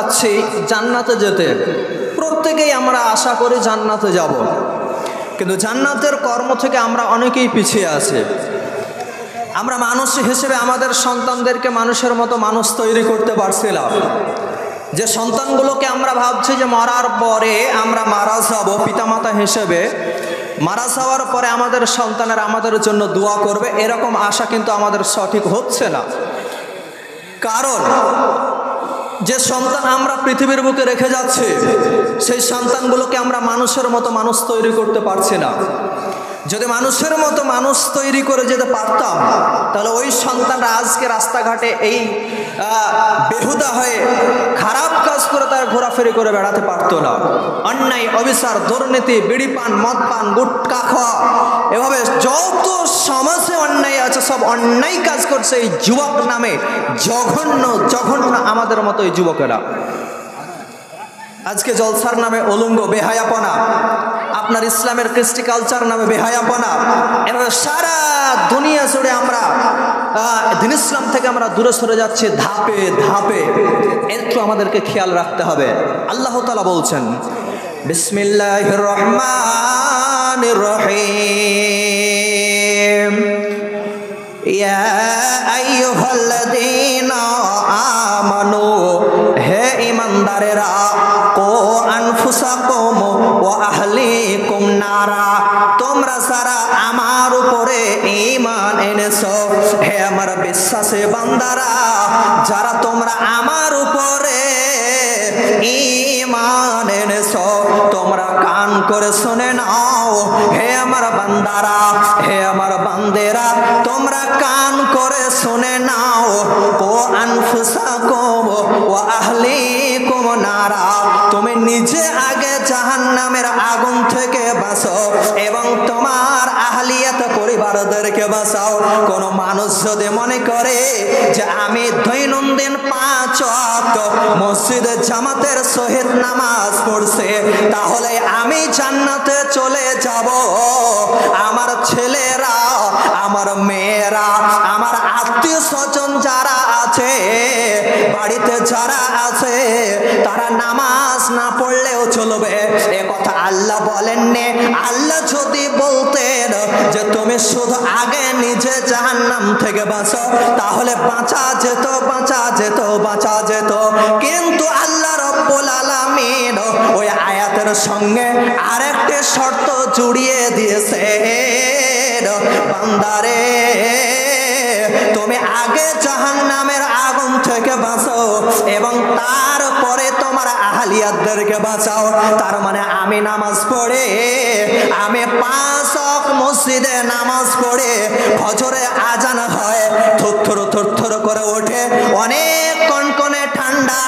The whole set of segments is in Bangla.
যাচ্ছি জান্নাতে যেতে, প্রত্যেকেই আমরা আশা করি জান্নাতে যাব, কিন্তু জান্নাতের কর্ম থেকে আমরা অনেকেই পিছিয়ে আছি। আমরা মানুষ হিসেবে আমাদের সন্তানদেরকে মানুষের মতো মানুষ তৈরি করতে পারছিলাম। যে সন্তানগুলোকে আমরা ভাবছি যে মরার পরে আমরা মারা যাব, পিতামাতা হিসেবে মারা যাওয়ার পরে আমাদের সন্তানেরা আমাদের জন্য দোয়া করবে, এরকম আশা কিন্তু আমাদের সঠিক হচ্ছে না। কারণ যে সন্তান আমরা পৃথিবীর বুকে রেখে যাচ্ছি, সেই সন্তানগুলোকে আমরা মানুষের মতো মানুষ তৈরি করতে পারছি না। যদি মানুষের মতো মানুষ তৈরি করে যেতে পারতাম, তাহলে ওই সন্তানরা আজকে রাস্তাঘাটে এই বেহুদা হয়ে খারাপ কাজ করে তারা ঘোরাফেরি করে বেড়াতে পারতো না। অন্যায়, অবিচার, দুর্নীতি, বিড়ি পান, মদ পান, গুটখা খাওয়া, এভাবে যত সমাজে অন্যায় আছে সব অন্যায় কাজ করছে এই যুবক নামে জঘন্য জঘন্য আমাদের মতো এই যুবকেরা। আজকে জলসার নামে অলঙ্গ বেহায়াপনা, আপনার ইসলামের কৃষ্টি কালচার নামে বেহায়াপনা, এভাবে সারা দুনিয়া জুড়ে আমরা দিন ইসলাম থেকে আমরা দূরে সরে যাচ্ছি ধাপে ধাপে। একটু আমাদেরকে খেয়াল রাখতে হবে। আল্লাহ তাআলা বলছেন, বিসমিল্লাহির রহমানির রহিম, ইয়া আইয়ুহাল্লাযীনা আমানু, হে ঈমানদারেরা, কো আনফুসাকুম ওয়া আহলিকুম নারা, তোমরা যারা আমার উপরে ঈমান এনেছো, হে আমার বিশ্বাসী বান্দারা, যারা তোমরা আমার উপরে ঈমান এনেছো, তোমরা কান করে শুনে নাও। হে আমার বান্দারা, হে আমার বান্দেরা, তোমরা কান করে শুনে নাও। কো আনফুসাকুম ওয়া আহলিকুম নারা, তুমি নিজে আগে জাহান্নামের আগুন থেকে বাঁচো এবং তোমার আহলিয়াত পরিবারদেরকে বাঁচাও। কোন মানুষ যদি মনে করে যে আমি দৈনন্দিন 5 ওয়াক্ত মসজিদে জামাতের সহিত নামাজ পড়ছে, তাহলে আমি জান্নাতে চলে যাব, আমার ছেলেরা, আমার মেয়েরা, আমার আত্মীয় স্বজন যারা আছে, বাড়িতে যারা আছে, তারা নামাজ না পড়লেও চলবে, এ কথা আল্লাহ বলেননি। আল্লাহ যদি বলতেন যে তুমি শুধু আগে নিজে জাহান্নাম থেকে বাঁচো, তাহলে বাঁচা যেত, বাঁচা যেত, বাঁচা যেত। কিন্তু আল্লাহ রব্বুল আলামিন ওই আয়াতের সঙ্গে আরেকটি শর্ত জুড়িয়ে দিয়েছে, বান্দারে, তুমি আগে জাহান্নামের আগুন থেকে বাঁচো এবং তারপরে তোমার আহলিয়াতদেরকে বাঁচাও। তার মানে আমি নামাজ পড়ে, আমি 5 ওয়াক্ত মসজিদে নামাজ পড়ে, ফজরে আজান হয়, থরথর থরথর করে ওঠে, অনেক কনকনে ঠান্ডা,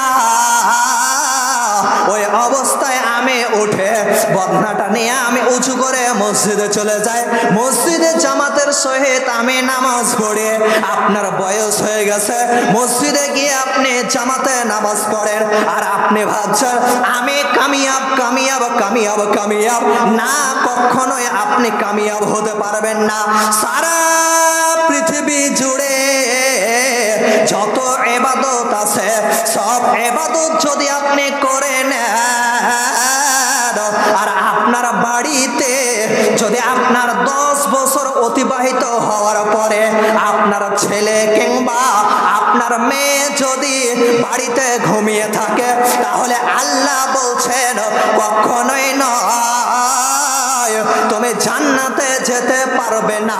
ওই অবস্থায় আমি উঠে বদনাটা নিয়ে আমি উঁচু করে মসজিদে চলে যাই, মসজিদে জামাতের সহিত আমি নামাজ পড়ি। আপনার বয়স হয়ে গেছে, মসজিদে গিয়ে আপনি জামাতে নামাজ পড়েন, আর আপনি ভাবছেন আমি কামিয়াব কামিয়াব কামিয়াব কামিয়াব। না, কখনোই আপনি কামিয়াব হতে পারবেন না। সারা পৃথিবী জুড়ে যত ইবাদত আছে, সব ইবাদত যদি আপনি করেন, আর আপনার বাড়িতে যদি আপনার 10 বছর অতিবাহিত হওয়ার পরে আপনার ছেলে কিংবা আপনার মেয়ে যদি বাড়িতে ঘুমিয়ে থাকে, তাহলে আল্লাহ বলছেন কখনোই নয়, তুমি জান্নাতে যেতে পারবে না।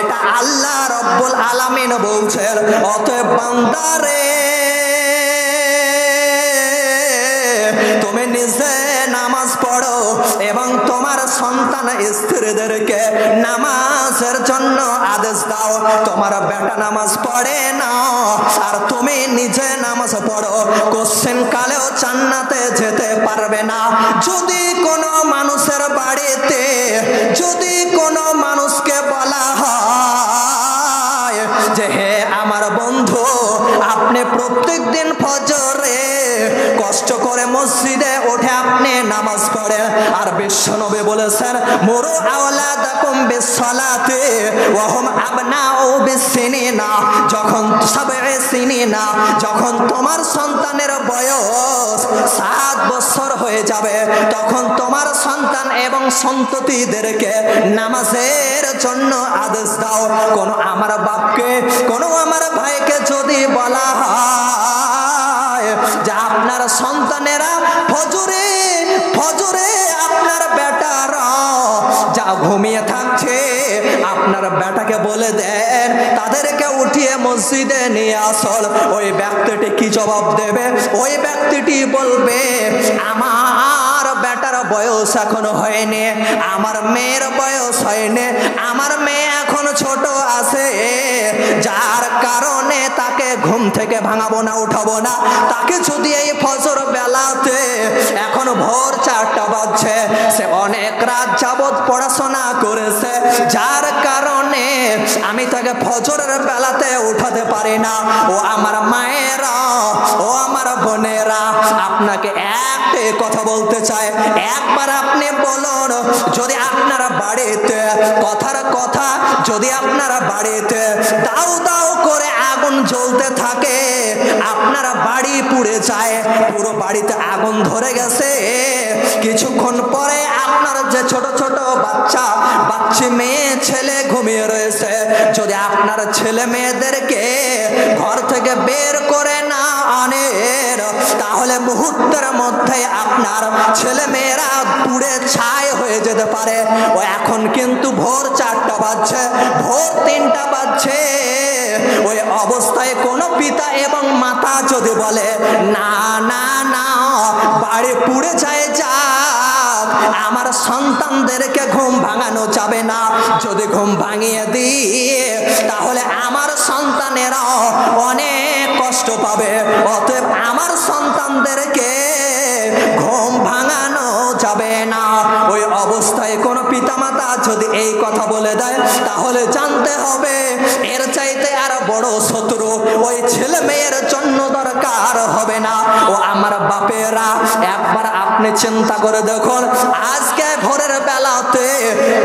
এটা আল্লাহ রব্বুল আলামিন বলছেন। অতএব বান্দারে, তুমি নিজে নামাজ পড়ো এবং তোমার সন্তান স্ত্রীদেরকে নামাজের জন্য আদেশ দাও। তোমার বেটা নামাজ পড়ে না আর তুমি নিজে নামাজ পড়ো, কোশ্চেন কালেও জান্নাতে যেতে পারবে না। যদি কোনো মানুষের বাড়িতে, যদি কোনো মানুষকে বলা হয় যে হে আমার বন্ধু, আপনি প্রত্যেক দিন ফজরে কষ্ট করে মসজিদে উঠে আপনি নামাজ পড়েন। আর বিশ্বনবী বলেছেন মুরু আওলাদাকুম বিসসালাতি ওয়া হুম আবনাউ বিসসিনিনা, যখন সাবঈ সিনিনা, যখন তোমার সন্তানের বয়স 7 বছর হয়ে যাবে তখন তোমার সন্তান এবং সন্ততিদেরকে নামাজের জন্য আদেশ দাও। কোন আমার বাপকে, কোন আমার ভাইকে যদি বলা হয় যে আপনার সন্তানেরা ফজরে ফজরে আপনার বেটারা যা ঘুমিয়ে থাকছে, আপনার বেটাকে বলে দেন তাদেরকে উঠিয়ে মসজিদে নিয়ে আসল, ওই ব্যক্তিটি কি জবাব দেবে? ওই ব্যক্তিটি বলবে আমার বেটার বয়স এখনো হয়নি, আমার মেয়ের বয়স হয়নি, আমার মেয়ে এখন ছোট আছে, যার কারণে তাকে ঘুম থেকে ভাঙাবো না, উঠাবো না। তাকে যদি এই ফজর বেলাতে, এখন ভোর 4টা বাজছে, সে অনেক রাত যাবৎ পড়াশোনা করেছে, যার কারণে আমি তাকে ফজরের বেলাতে উঠাতে পারি না। ও আমার মায়েরা, ও আমার বোনেরা, আপনাকে একটাই কথা বলতে চাই, একবার আপনি বলুন, যদি আপনারা বাড়িতে কথার কথা, যদি আপনারা বাড়িতে দাউ দাউ করে আগুন জ্বলতে থাকে, আপনারা বাড়ি পুড়ে যায়, পুরো বাড়িতে আগুন ধরে গেছে, কিছুক্ষণ পরে আপনার যে ছোট ছোট বাচ্চা মেয়ে ছেলে ঘুমিয়ে রয়েছে, যদি আপনার ছেলে মেয়েদেরকে ঘর থেকে বের করে না আনেন, তাহলে মুহূর্তের মধ্যে আপনার ছেলে মেয়েরা পুড়ে ছাই হয়ে যেতে পারে। ও এখন কিন্তু ভোর 4টা বাজছে, ভোর 3টা বাজছে, ওই অবস্থায় কোনো পিতা এবং মাতা যদি বলে না না না বাড়ি পুড়ে যায়, যাক, আমার সন্তানদেরকে ঘুম ভাঙানো যাবে না, যদি ঘুম ভাঙিয়ে দিয়ে তাহলে আমার সন্তানেরা অনেক কষ্ট পাবে, অতএব আমার সন্তানদেরকে ঘুম ভাঙানো যাবে না। ওই অবস্থায় কোনো পিতামাতা যদি এই কথা বলে দেয়, তাহলে জানতে হবে এর চাইতে আর বড় শত্রু ওই ছেলে মেয়ের জন্য দরকার হবে না। ও আমার বাপেরা, একবার আপনি চিন্তা করে দেখুন, আজকে ভোরের বেলাতে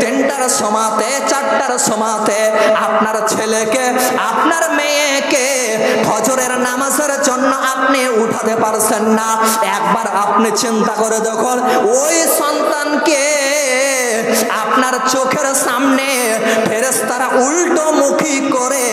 3টার সময়তে, 4টার সময়তে আপনার ছেলেকে, আপনার মেয়েকে ফজরের নামাজের জন্য আপনি উঠাতে পারছেন না। একবার আপনি চিন্তা করে দেখুন, ওই সন্তানকে আপনার চোখের সামনে ফেরেশতারা উল্টো মুখী করে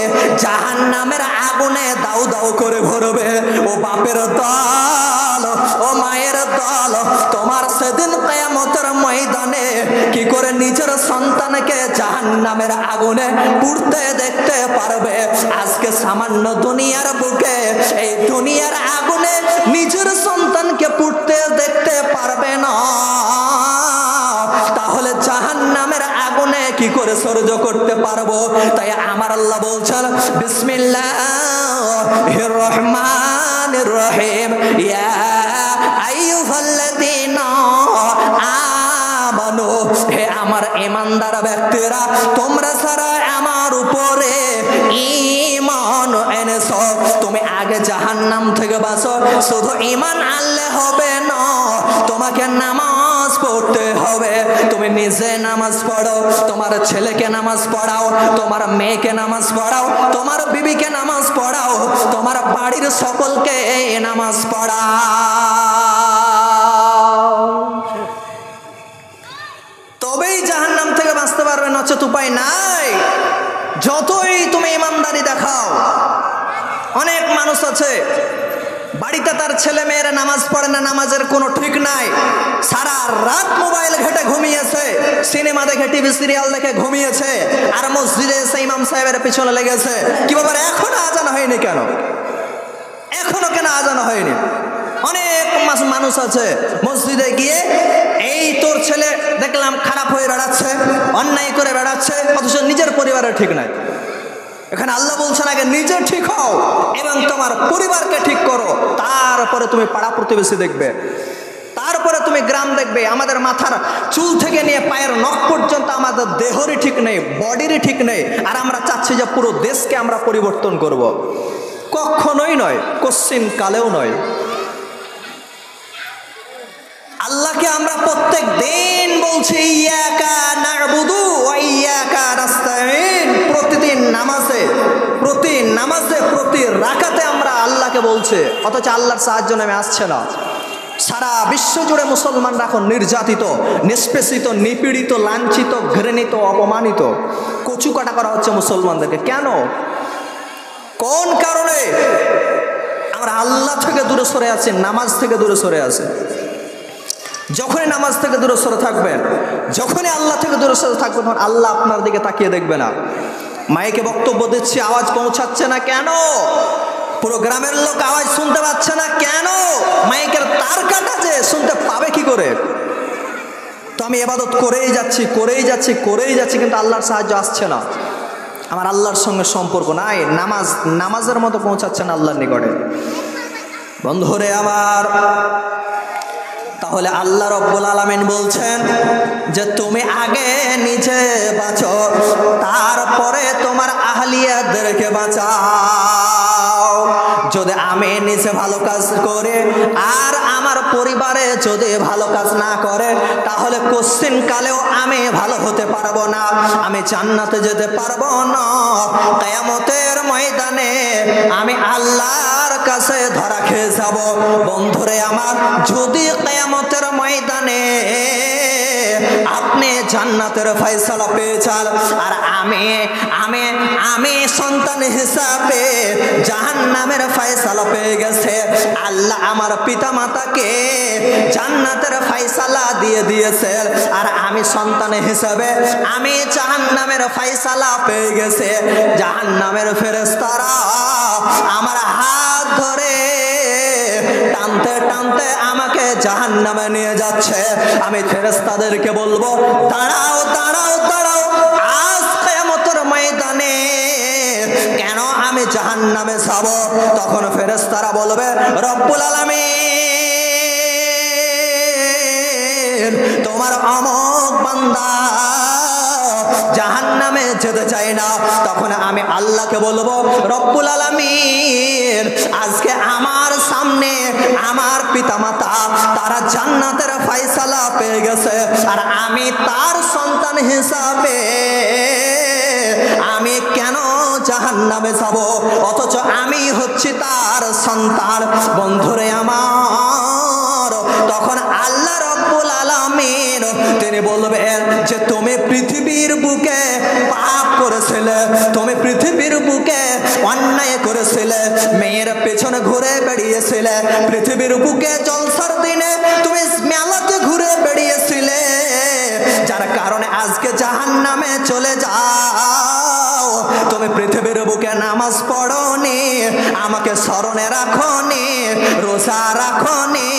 জাহান্নামের আগুনে দাউ দাউ করে ভরবে। ও বাপের দল, ও মায়ের দল, তোমার সেদিন কিয়ামতের ময়দানে কি করে নিজের সন্তানকে জাহান্নামের আগুনে পুড়তে দেখতে পারবে? আজকে সামান্য দুনিয়ার বুকে, এই দুনিয়ার আগুনে নিজের সন্তানকে পুড়তে দেখতে পারবে না, তাহলে জাহান্নামের আগুনে কি করে সহ্য করতে পারবো? তাই আমার আল্লাহ বলছেন বিসমিল্লাহির রহমানির রহিম, ইয়া আইয়ুহাল্লাযীনা আমানু, হে আমার ঈমানদার ব্যক্তিরা, তোমরা যারা আমার উপরে ঈমান এনেছো, তুমি আগে জাহান্নাম থেকে বাঁচো। শুধু ঈমান আনলে হবে না, তোমাকে নামাজ পড়তে হবে। তুমি নিজে নামাজ পড়ো, তোমার ছেলেকে নামাজ পড়াও, তোমার মেয়েকে নামাজ পড়াও, তোমার বিবিকে নামাজ পড়াও, তোমার বাড়ির সকলকে নামাজ পড়াও, তবেই জাহান্নাম থেকে বাঁচতে পারবে, নচেত উপায় নাই। যতই তুমি ইমানদারি দেখাও, অনেক মানুষ আছে বাড়িতে তার ছেলে মেয়েরা নামাজ পড়ে না, নামাজের কোনো ঠিক নাই, সারা রাত মোবাইল ঘেটে ঘুমিয়েছে, সিনেমা দেখে, টিভি সিরিয়াল দেখে ঘুমিয়েছে, আর মসজিদে এসে ইমাম সাহেবের পিছনে লেগেছে। কি ব্যাপার, এখনো আজান হয়নি কেন? এখনো কেন আজান হয়নি? অনেক মানুষ আছে মসজিদে গিয়ে, এই তোর ছেলে দেখলাম খারাপ হয়ে বেড়াচ্ছে, অন্যায় করে বেড়াচ্ছে, অথচ নিজের পরিবারের ঠিক নাই। এখানে আল্লাহ বলছেন আগে নিজে ঠিক হও এবং তোমার পরিবারকে ঠিক করো, তারপরে তুমি পাড়া প্রতিবেশী দেখবে, তারপরে তুমি গ্রাম দেখবে। আমাদের মাথার চুল থেকে নিয়ে পায়ের নখ পর্যন্ত আমাদের দেহরই ঠিক নেই, বডিরই ঠিক নেই, আর আমরা চাচ্ছি যে পুরো দেশকে আমরা পরিবর্তন করব। কখনোই নয়, কোশ্চিন কালেও নয়। আল্লাহকে আমরা প্রত্যেক দিন বলছি ইয়াকা না'বুদু ওয়া ইয়াকা নাস্তাঈন। প্রতিদিন নামাজে প্রতি রাকাতে আমরা আল্লাহকে বলছি, অথচ আল্লাহর সাহায্য নেমে আসছে না। সারা বিশ্ব জুড়ে মুসলমানরা এখন নির্যাতিত, নিষ্পেষিত, নিপীড়িত, লাঞ্ছিত, ঘৃণিত, অপমানিত, কচু কাটা করা হচ্ছে মুসলমানদেরকে। কেন? কোন কারণে? আমরা আল্লাহ থেকে দূরে সরে আছি, নামাজ থেকে দূরে সরে আছি। যখনই নামাজ থেকে দূরে সরে থাকবেন, যখনই আল্লাহ থেকে দূরে সরে থাকবেন, তখন আল্লাহ আপনার দিকে তাকিয়ে দেখবে না। মাইকে বক্তব্য দিচ্ছি, আওয়াজ পৌঁছাচ্ছে না কেন? পুরো গ্রামের লোক আওয়াজ শুনতে পাচ্ছে না কেন? মাইকের তার কাটা, যে শুনতে পাবে কি করে? তো আমি ইবাদত করেই যাচ্ছি, কিন্তু আল্লাহর সাহায্য আসছে না। আমার আল্লাহর সঙ্গে সম্পর্ক নাই, নামাজের মতো পৌঁছাচ্ছে না আল্লাহর নিকটে। বন্ধুরে আমার, তাহলে আল্লাহ রব্বুল আলামিন বলছেন যে তুমি আগে নিজে বাঁচো, তারপরে তোমার আহলিয়াদেরকে বাঁচাও। যদি আমি নিজে ভালো কাজ করে আর আমার পরিবারে যদি ভালো কাজ না করে, তাহলে কোশ্চিন কালেও আমি ভালো হতে পারবো না, আমি জান্নাতে যেতে পারবো না। কিয়ামতের ময়দানে আমি আল্লাহর কাছে ধরা খেয়ে যাব। বন্ধুরে আমার, যদি কিয়ামতের ময়দানে আপনি জান্নাতের ফয়সালা পেয়ে যান আর আমি সন্তান হিসাবে জাহান্নামের ফয়সালা পেয়ে গেছে, আল্লাহ আমার পিতা মাতাকে জান্নাতের ফয়সালা দিয়ে দিয়েছে, আর আমি সন্তান হিসাবে আমি জাহান্নামের ফয়সালা পেয়ে গেছে। জাহান্নামের ফেরেশতারা আমার হাত ধরে টানতে টানতে আমাকে জাহান্নামে নিয়ে যাচ্ছে। আমি ফেরেশতাদেরকে বলবো, দাঁড়াও, আজ কিয়ামতের ময়দানে কেন আমি জাহান্নামে যাব? তখন ফেরেশতারা বলবে, রব্বুল আলামিন তোমার অমুক বান্দা জাহান্নামে যেতে চাই না। তখন আমি আল্লাহকে বলবো, রব্বুল আলামিন আজকে আমার সামনে আমার পিতামাতা তারা জান্নাতের ফয়সালা পেয়ে গেছে, আর আমি তার সন্তান হিসাবে আমি কেন জাহান্নামে যাব? অথচ আমি হচ্ছি তার সন্তান। বন্ধুরে আমার, তখন আল্লাহ রব্বুল আলামিন তিনি বলবেন যে তুমি পৃথিবীর বুকে পাপ করেছিলে, তুমি পৃথিবীর বুকে অন্যায় করেছিলে, মেয়ের পেছনে ঘুরে বেড়িয়েছিলে, পৃথিবীর বুকে জলসার দিনে তুমি মেলাতে ঘুরে বেড়িয়েছিলে, যার কারণে আজকে জাহান্নামে চলে যাও। তুমি পৃথিবীর বুকে নামাজ পড়োনি, আমাকে স্মরণে রাখোনি, রোজা রাখোনি,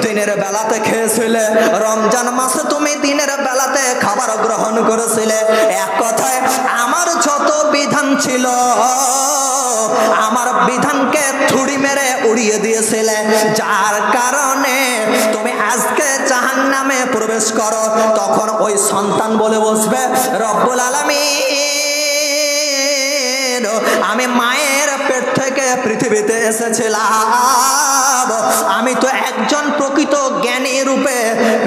দিনের বেলাতে খেয়েছিলে, রমজান মাসে তুমি দিনের বেলাতে খাবার গ্রহণ করেছিলে। এক কথায় আমার যত বিধান ছিল, আমার বিধানকে থুড়ি মেরে উড়িয়ে দিয়েছিলে, যার কারণে তুমি আজকে জাহান্নামে প্রবেশ করো। তখন ওই সন্তান বলে বসবে, রব্বুল আলামিন আমি মায়ের পেট থেকে পৃথিবীতে এসেছিলাম, আমি তো একজন প্রকৃত জ্ঞানী রূপে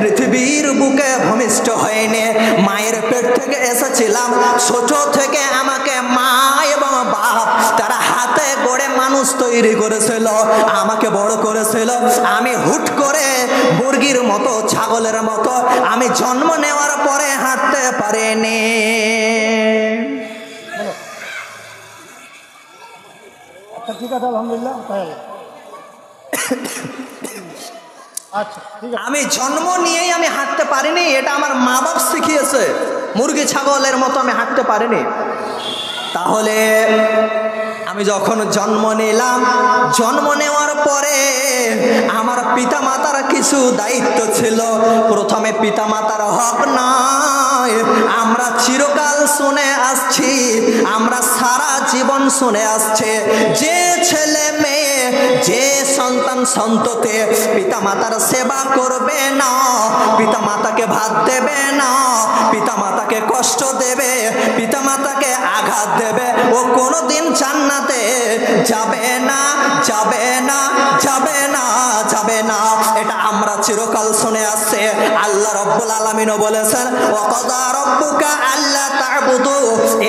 পৃথিবীর বুকে ভূমিষ্ঠ হয়নি, মায়ের পেট থেকে এসেছিলাম। ছোট থেকে আমাকে মা এবং বাপ তারা হাতে গড়ে মানুষ তৈরি করেছিল, আমাকে বড় করেছিল। আমি হুট করে মুরগির মতো, ছাগলের মতো আমি জন্ম নেওয়ার পরে হাঁটতে পারিনি। ঠিক আছে, আলহামদুলিল্লাহ। আমি জন্ম নিয়েই আমি হাঁটতে পারিনি, এটা আমার মা বাপ শিখিয়েছে। মুরগি ছাগলের মতো আমি হাঁটতে পারিনি। তাহলে আমি যখন জন্ম নিলাম, জন্ম নেওয়ার পরে আমার পিতা মাতার কিছু দায়িত্ব ছিল। প্রথমে পিতা মাতার হক নয়, আমরা চিরকাল শুনে আসছি, আমরা সারা জীবন শুনে আসছে, যে ছেলে মেয়ে, যে সন্তান সন্ততি পিতা মাতার সেবা করবে না, পিতা মাতাকে ভাত দেবে না, পিতা মাতাকে কষ্ট দেবে, পিতা মাতাকে আঘাত দেবে, ও কোনোদিন জান্নাতে যাবে না, যাবে না, যাবে না, যাবে না, এটা আমরা চিরকাল শুনে আসছে। আল্লাহ রাব্বুল আলামিনও বলেছেন ওয়াকাদা রাব্বুকা আল্লা তা'বুদু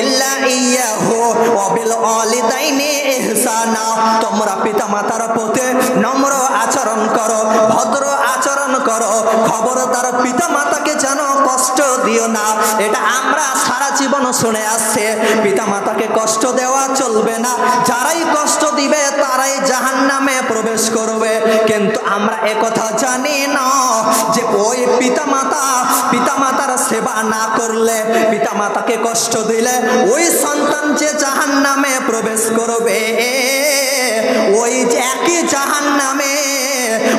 ইল্লা ইয়্যাহু ওয়া বিল ওয়ালিদাইনি ইহসানা। তোমরা পিতামাতার প্রতি নম্র আচরণ করো, ভদ্র আচরণ করো, খবরদার পিতামাতাকে যেন কষ্ট দিও না। এটা আমরা সারা জীবন শুনে আসছে। পিতামাতাকে কষ্ট দেওয়া চলবে না, যারাই কষ্ট দিবে তারাই জাহান্নামে প্রবেশ করবে। কিন্তু আমরা একথা জানি না যে ওই পিতামাতার সেবা না করলে, পিতামাতাকে কষ্ট দিলে ওই সন্তান যে জাহান্নামে প্রবেশ করবে, ওই একই জাহান্নামে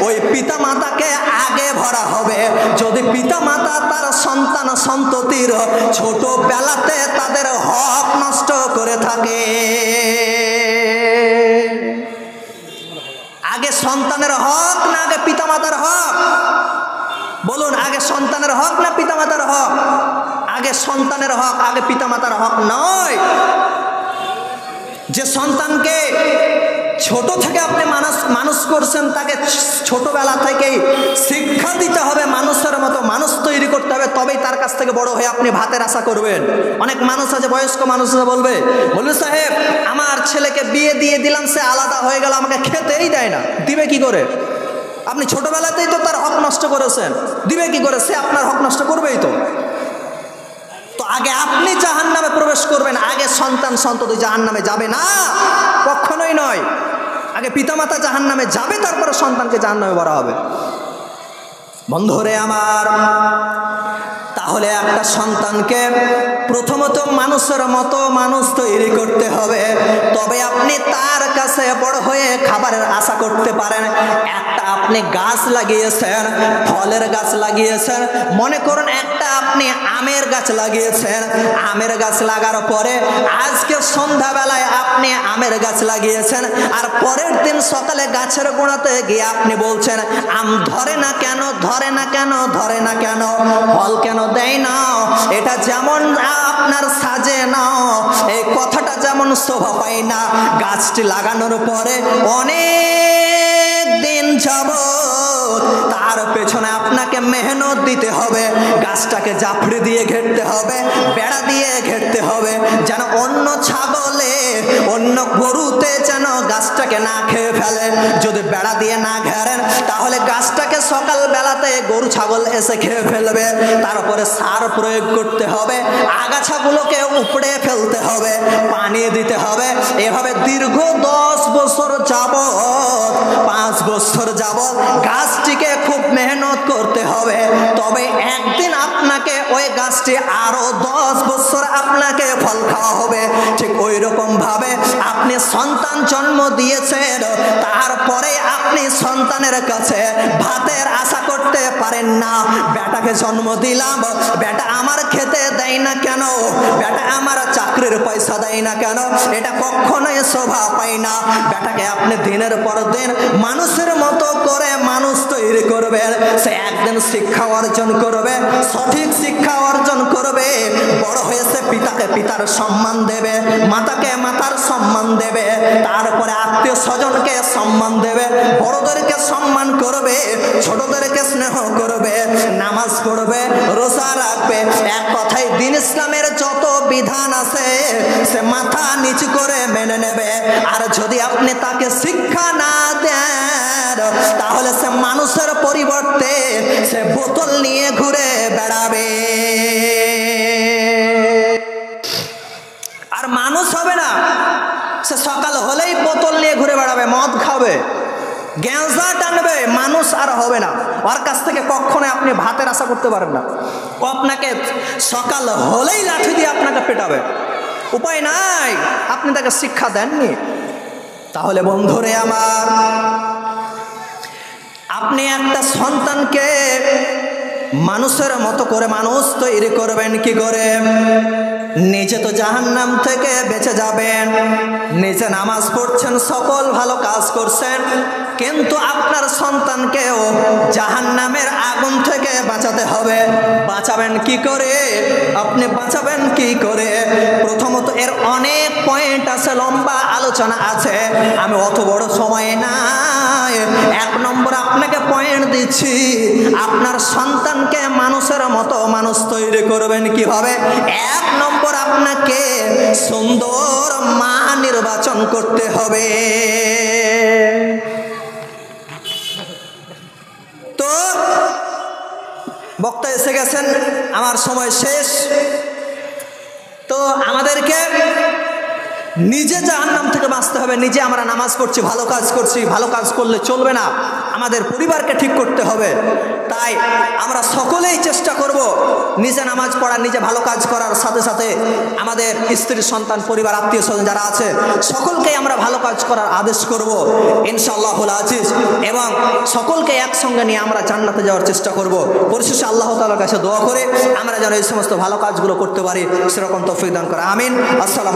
ওই পিতামাতাকে আগে ভরা হবে। যদি পিতামাতা তার সন্তান সন্ততির ছোটবেলাতে তাদের হক নষ্ট করে থাকে, আগে সন্তানের হক না আগে পিতামাতার হক? বলুন, আগে সন্তানের হক না পিতামাতার হক? আগে সন্তানের হক, আগে পিতামাতার হক নয়। যে সন্তানকে ছোট থেকে আপনি মানুষ করছেন, তাকে ছোটবেলা থেকেই শিক্ষা দিতে হবে, মানুষের মতো মানুষ তৈরি করতে হবে, তবেই তার কাছ থেকে বড় হয়ে আপনি ভাতের আশা করবেন। অনেক মানুষ আছে, বয়স্ক মানুষ বলবে, সাহেব আমার ছেলেকে বিয়ে দিয়ে দিলাম, সে আলাদা হয়ে গেল, আমাকে খেতেই দেয় না। দিবে কি করে? আপনি ছোটবেলাতেই তো তার হক নষ্ট করেছেন, দিবে কি করে? সে আপনার হক নষ্ট করবেই তো। তো আগে আপনি জাহান্নামে প্রবেশ করবেন, আগে সন্তান সন্ততি জাহান্নামে যাবে না, কখনোই নয়। আগে পিতামাতা জাহান্নামে যাবে, তারপরে সন্তানকে জাহান্নামে ভরা হবে। বন্ধুরে আমার, তাহলে একটা সন্তানকে প্রথমত মানুষের মতো মানুষ তৈরি করতে হবে, তবে আপনি তার কাছে বড় হয়ে খাবারের আশা করতে পারেন। একটা আপনি গাছ লাগিয়েছেন, ফলের গাছ লাগিয়েছেন, মনে করুন একটা আপনি আমের গাছ লাগিয়েছেন। আমের গাছ লাগার পরে আজকে সন্ধ্যাবেলায় আপনি আমের গাছ লাগিয়েছেন, আর পরের দিন সকালে গাছের গোড়াতে গিয়ে আপনি বলছেন আম ধরে না কেন, ধরে না কেন, ধরে না কেন, ফল কেন দেয় না? এটা যেমন আপনার সাজে না, এই কথাটা যেমন শোভা পায় না। গাছটি লাগানোর পরে অনেক দিন যাবত তার পেছনে আপনাকে মেহনত দিতে হবে। গাছটাকে জাফড়ি দিয়ে ঘেরতে হবে, বেড়া দিয়ে ঘেরতে হবে, যেন অন্য ছাগলে, অন্য গরুতে যেন গাছটাকে না খেয়ে ফেলে। যদি বেড়া দিয়ে না ঘেরেন তাহলে গাছটাকে সকাল বেলাতে গরু ছাগল এসে খেয়ে ফেলবে। তারপরে সার প্রয়োগ করতে হবে, আগাছাগুলোকে উপড়ে ফেলতে হবে, পানি দিতে হবে। এভাবে দীর্ঘ 10 বছর যাবত, 5 বছর যাবত গাছটিকে খুব মেহনত করতে হবে। তবে একদিন আপনাকে ওই গাছটি আরো 10 বছর আপনাকে ফল খাওয়া হবে। ঠিক ওই রকম ভাবে আপনি সন্তান জন্ম দিয়েছেন, তারপরে আপনি সন্তানের কাছে ভাতের আশা করতে পারেন না। বেটাকে জন্ম দিলাম, বেটা আমার খেতে দেয় না কেন, বেটা আমার চাকরির পয়সা দেয় না কেন, এটা কখনোই শোভা পায় না। বেটাকে আপনি দিনের পর দিন মানুষের মতো করে মানুষ তৈরি করবেন। সে একদিন শিক্ষা অর্জন করবে, সঠিক শিক্ষা অর্জন করবে, বড় হয়েছে পিতাকে পিতার সম্মান দেবে, মাতাকে মাতার সম্মান দেবে, তারপরে আত্মীয় স্বজনকে সম্মান দেবে, বড়দেরকে সম্মান করবে, ছোটদেরকে স্নেহ করবে, নামাজ পড়বে, রোজা রাখবে। এক কথায় দিন ইসলামের যত বিধান আছে সে মাথা নিচু করে মেনে নেবে। আর যদি আপনি তাকে শিক্ষা না দেন তাহলে সে মানুষের পরিবর্তে সে বোতল নিয়ে ঘুরে বেড়াবে, আর মানুষ হবে না। সে সকাল হলেই বোতল নিয়ে ঘুরে বেড়াবে, মদ খাবে, গ্যাঁজা টানবে, মানুষ আর হবে না। ওর কাছ থেকে কখনো আপনি ভাতের আশা করতে পারেন না। ও আপনাকে সকাল হলেই লাঠি দিয়ে আপনাকে পেটাবে, উপায় নাই, আপনি তাকে শিক্ষা দেননি। তাহলে বন্ধুরে আমার, আপনি একটা সন্তানকে মানুষের মতো করে মানুষ তৈরি করবেন কি করে? নিজে তো জাহান্নাম থেকে বেঁচে যাবেন, নিজে নামাজ পড়ছেন, সকল ভালো কাজ করছেন, কিন্তু আপনার সন্তানকেও জাহান্নামের আগুন থেকে বাঁচাতে হবে। বাঁচাবেন কি করে? আপনি বাঁচাবেন কি করে? প্রথমত এর অনেক পয়েন্ট আছে, লম্বা আলোচনা আছে, আমি অত বড় সময় নাই। 1 নম্বর আপনাকে পয়েন্ট দিচ্ছি, আপনার সন্তানকে মানুষের মতো মানুষ তৈরি করবেন কিভাবে। 1 নম্বর আপনাকে সুন্দর মা নির্বাচন করতে হবে। তো বক্তা এসে গেছেন, আমার সময় শেষ। তো আমাদেরকে নিজে জাহান্নাম থেকে বাঁচতে হবে। নিজে আমরা নামাজ পড়ছি, ভালো কাজ করছি, ভালো কাজ করলে চলবে না, আমাদের পরিবারকে ঠিক করতে হবে। তাই আমরা সকলেই চেষ্টা করব নিজে নামাজ পড়ার, নিজে ভালো কাজ করার সাথে সাথে আমাদের স্ত্রী, সন্তান, পরিবার, আত্মীয় স্বজন যারা আছে সকলকেই আমরা ভালো কাজ করার আদেশ করব ইনশাআল্লাহুল আজিজ। এবং সকলকে একসঙ্গে নিয়ে আমরা জান্নাতে যাওয়ার চেষ্টা করব। পরিশেষে আল্লাহ তাআলার কাছে দোয়া করে আমরা যেন এই সমস্ত ভালো কাজগুলো করতে পারি, সেরকম তৌফিক দান করে। আমিন। আসসালামু